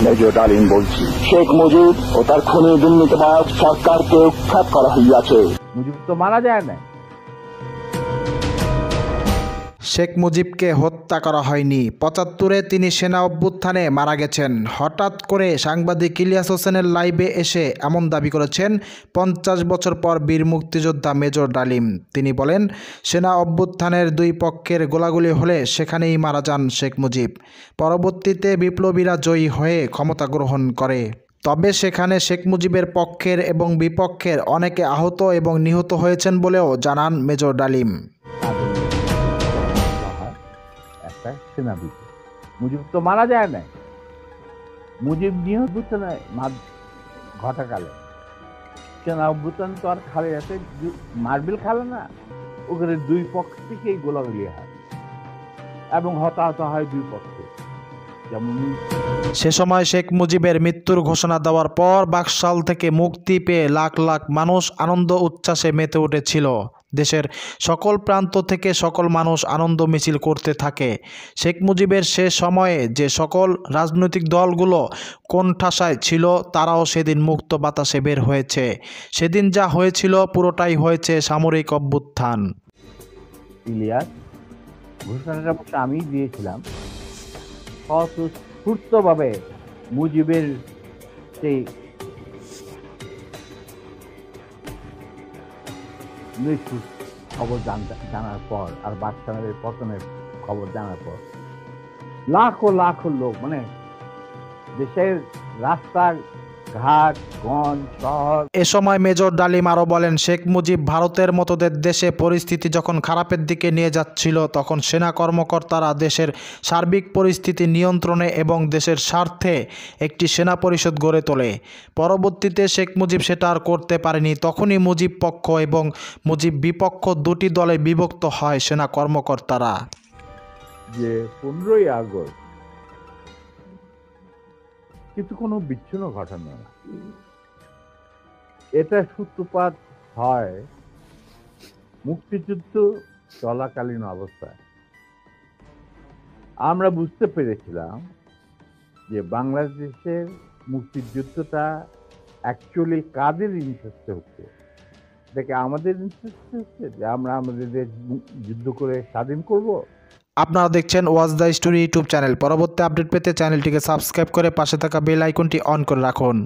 Major ডালিম বলছি, শেখ মুজিব ও তার খুনি দুর্নীতিবাজ সরকারকে উৎখাত করা হইয়াছে। মুজিব তো মারা যায় না। শেখ মুজিবকে হত্যা করা হয়নি। ৭৫-এ তিনি সেনা অভ্যুত্থানে মারা গেছেন। হঠাৎ করে সাংবাদিক ইলিয়াস হোসেনের লাইভে এসে এমন দাবি করেছেন ৫০ বছর পর বীর মুক্তিযোদ্ধা মেজর ডালিম। তিনি বলেন, সেনা অভ্যুত্থানের দুই পক্ষের গোলাগুলি হলে সেখানেই মারা যান শেখ মুজিব। পরবর্তীতে বিপ্লবীরা জয়ী হয়ে ক্ষমতা গ্রহণ করে। তবে সেখানে শেখ মুজিবের পক্ষের এবং বিপক্ষের অনেকে আহত এবং নিহত হয়েছেন বলেও জানান মেজর ডালিম। মুজিব তো মারা যায় না। মুজিব নিহত ঘটাকালে সেনা অভ্যুত্থান তো আর খালে আছে, মার্বেল খালে না, ওখানে দুই পক্ষ থেকেই গোলাগুলি হয় এবং হতাহত হয় দুই পক্ষে। সে সময় শেখ মুজিবের মৃত্যুর ঘোষণা দেওয়ার পর বাকশাল থেকে মুক্তি পেয়ে লাখ লাখ মানুষ আনন্দ উচ্ছ্বাসে মেতে উঠেছিল। দেশের সকল প্রান্ত থেকে সকল মানুষ আনন্দ মিছিল করতে থাকে। শেখ মুজিবের সে সময়ে যে সকল রাজনৈতিক দলগুলো কোণঠাসায় ছিল তারাও সেদিন মুক্ত বাতাসে বের হয়েছে। সেদিন যা হয়েছিল পুরোটাই হয়েছে সামরিক অভ্যুত্থান। ইলিয়াস ঘোষণাটা আমি দিয়েছিলাম স্বতঃস্ফূর্তভাবে। মুজিবের সেই মৃত্যুর খবর জানার পর আর বাদশাহের পতনের খবর জানার পর লাখো লাখো লোক, মানে দেশের রাস্তা ঘাট গঞ্জ শহর। এ সময় মেজর ডালিম আরও বলেন, শেখ মুজিব ভারতের মতোদের দেশে পরিস্থিতি যখন খারাপের দিকে নিয়ে যাচ্ছিল তখন সেনা কর্মকর্তারা দেশের সার্বিক পরিস্থিতি নিয়ন্ত্রণে এবং দেশের স্বার্থে একটি সেনা পরিষদ গড়ে তোলে। পরবর্তীতে শেখ মুজিব সেটা আর করতে পারেনি। তখনই মুজিব পক্ষ এবং মুজিব বিপক্ষ দুটি দলে বিভক্ত হয় সেনা কর্মকর্তারা। যে 15ই আগস্ট কিন্তু কোনো বিচ্ছিন্ন ঘটনা না, এটা সূত্রপাত হয় মুক্তিযুদ্ধ চলাকালীন অবস্থায়। আমরা বুঝতে পেরেছিলাম যে বাংলাদেশের মুক্তিযুদ্ধটা অ্যাকচুয়ালি কাদের ইন্টারেস্টে হচ্ছে। দেখে আমাদের ইন্টারেস্টে হচ্ছে যে আমরা আমাদের দেশ যুদ্ধ করে স্বাধীন করব। আপনারা দেখছেন watch the story YouTube channel. পরবর্তী আপডেট পেতে চ্যানেলটিকে সাবস্ক্রাইব করে পাশে থাকা বেল আইকনটি অন করে রাখুন।